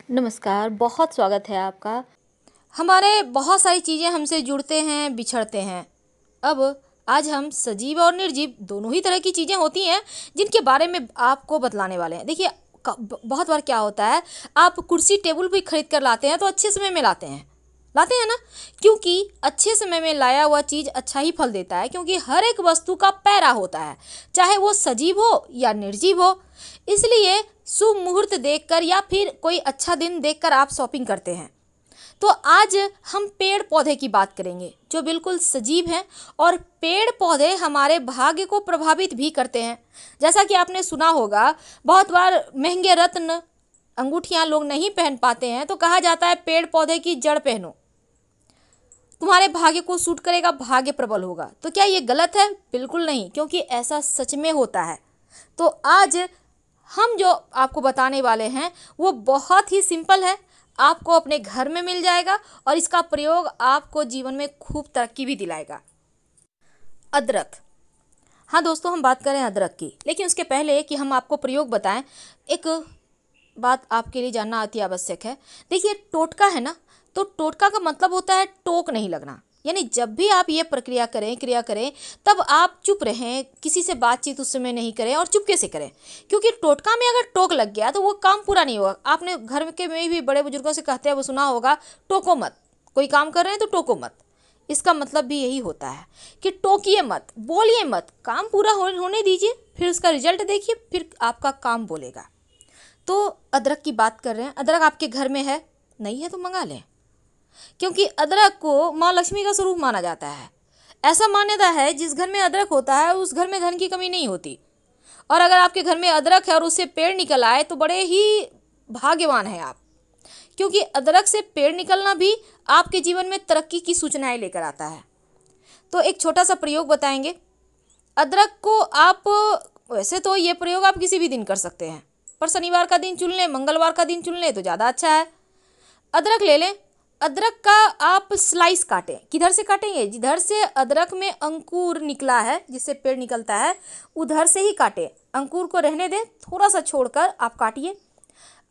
नमस्कार, बहुत स्वागत है आपका। हमारे बहुत सारी चीज़ें हमसे जुड़ते हैं, बिछड़ते हैं। अब आज हम सजीव और निर्जीव दोनों ही तरह की चीज़ें होती हैं जिनके बारे में आपको बतलाने वाले हैं। देखिए बहुत बार क्या होता है, आप कुर्सी टेबल भी खरीद कर लाते हैं तो अच्छे समय में लाते हैं ना, क्योंकि अच्छे समय में लाया हुआ चीज़ अच्छा ही फल देता है, क्योंकि हर एक वस्तु का पैरा होता है, चाहे वो सजीव हो या निर्जीव हो। इसलिए शुभ मुहूर्त देखकर या फिर कोई अच्छा दिन देखकर आप शॉपिंग करते हैं। तो आज हम पेड़ पौधे की बात करेंगे जो बिल्कुल सजीव हैं, और पेड़ पौधे हमारे भाग्य को प्रभावित भी करते हैं। जैसा कि आपने सुना होगा, बहुत बार महंगे रत्न अंगूठियां लोग नहीं पहन पाते हैं तो कहा जाता है पेड़ पौधे की जड़ पहनो, तुम्हारे भाग्य को सूट करेगा, भाग्य प्रबल होगा। तो क्या ये गलत है? बिल्कुल नहीं, क्योंकि ऐसा सच में होता है। तो आज हम जो आपको बताने वाले हैं वो बहुत ही सिंपल है, आपको अपने घर में मिल जाएगा और इसका प्रयोग आपको जीवन में खूब तरक्की भी दिलाएगा। अदरक। हाँ दोस्तों, हम बात करें अदरक की, लेकिन उसके पहले कि हम आपको प्रयोग बताएं, एक बात आपके लिए जानना अति आवश्यक है। देखिए, टोटका है ना, तो टोटका का मतलब होता है टोक नहीं लगना। यानी जब भी आप ये प्रक्रिया करें, क्रिया करें, तब आप चुप रहें, किसी से बातचीत उस समय नहीं करें और चुपके से करें, क्योंकि टोटका में अगर टोक लग गया तो वो काम पूरा नहीं होगा। आपने घर के में भी बड़े बुजुर्गों से कहते हैं, वो सुना होगा, टोको मत, कोई काम कर रहे हैं तो टोको मत। इसका मतलब भी यही होता है कि टोकिए मत, बोलिए मत, काम पूरा होने दीजिए, फिर उसका रिजल्ट देखिए, फिर आपका काम बोलेगा। तो अदरक की बात कर रहे हैं। अदरक आपके घर में है? नहीं है तो मंगा लें, क्योंकि अदरक को माँ लक्ष्मी का स्वरूप माना जाता है। ऐसा मान्यता है जिस घर में अदरक होता है उस घर में धन की कमी नहीं होती। और अगर आपके घर में अदरक है और उससे पेड़ निकल आए तो बड़े ही भाग्यवान हैं आप, क्योंकि अदरक से पेड़ निकलना भी आपके जीवन में तरक्की की सूचनाएं लेकर आता है। तो एक छोटा सा प्रयोग बताएंगे। अदरक को आप, वैसे तो ये प्रयोग आप किसी भी दिन कर सकते हैं, पर शनिवार का दिन चुन लें, मंगलवार का दिन चुन लें तो ज़्यादा अच्छा है। अदरक ले लें। अदरक का आप स्लाइस काटें। किधर से काटेंगे? जिधर से अदरक में अंकुर निकला है, जिससे पेड़ निकलता है, उधर से ही काटें। अंकुर को रहने दें, थोड़ा सा छोड़कर आप काटिए।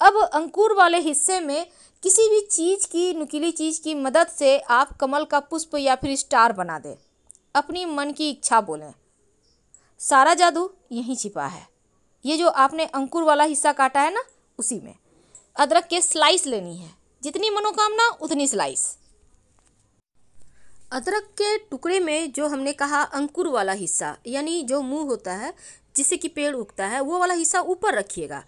अब अंकुर वाले हिस्से में किसी भी चीज़ की, नुकीली चीज़ की मदद से आप कमल का पुष्प या फिर स्टार बना दें। अपनी मन की इच्छा बोलें। सारा जादू यहीं छिपा है। ये जो आपने अंकुर वाला हिस्सा काटा है ना, उसी में अदरक के स्लाइस लेनी है, जितनी मनोकामना उतनी स्लाइस। अदरक के टुकड़े में जो हमने कहा अंकुर वाला हिस्सा, यानी जो मुंह होता है जिससे कि पेड़ उगता है, वो वाला हिस्सा ऊपर रखिएगा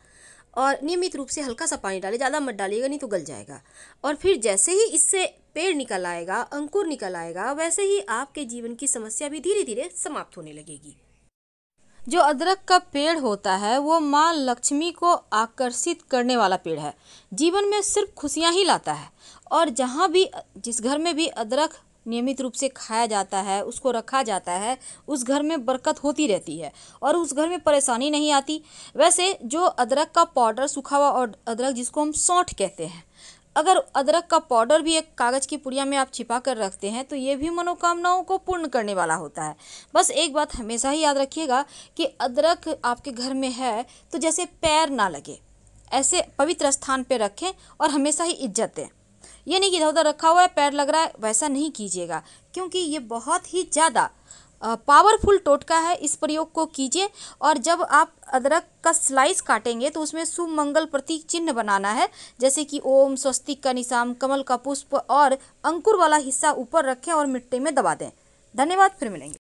और नियमित रूप से हल्का सा पानी डालिए, ज़्यादा मत डालिएगा नहीं तो गल जाएगा। और फिर जैसे ही इससे पेड़ निकल आएगा, अंकुर निकल आएगा, वैसे ही आपके जीवन की समस्या भी धीरे धीरे समाप्त होने लगेगी। जो अदरक का पेड़ होता है वो माँ लक्ष्मी को आकर्षित करने वाला पेड़ है, जीवन में सिर्फ खुशियाँ ही लाता है। और जहाँ भी, जिस घर में भी अदरक नियमित रूप से खाया जाता है, उसको रखा जाता है, उस घर में बरकत होती रहती है और उस घर में परेशानी नहीं आती। वैसे जो अदरक का पाउडर, सूखा हुआ और अदरक जिसको हम सौंठ कहते हैं, अगर अदरक का पाउडर भी एक कागज़ की पुड़िया में आप छिपा कर रखते हैं तो ये भी मनोकामनाओं को पूर्ण करने वाला होता है। बस एक बात हमेशा ही याद रखिएगा कि अदरक आपके घर में है तो जैसे पैर ना लगे, ऐसे पवित्र स्थान पे रखें और हमेशा ही इज्जत दें। ये नहीं कि इधर उधर रखा हुआ है, पैर लग रहा है, वैसा नहीं कीजिएगा, क्योंकि ये बहुत ही ज़्यादा पावरफुल टोटका है। इस प्रयोग को कीजिए। और जब आप अदरक का स्लाइस काटेंगे तो उसमें शुभ मंगल प्रतीक चिन्ह बनाना है, जैसे कि ओम, स्वस्तिक का निशान, कमल का पुष्प और अंकुर वाला हिस्सा ऊपर रखें और मिट्टी में दबा दें। धन्यवाद, फिर मिलेंगे।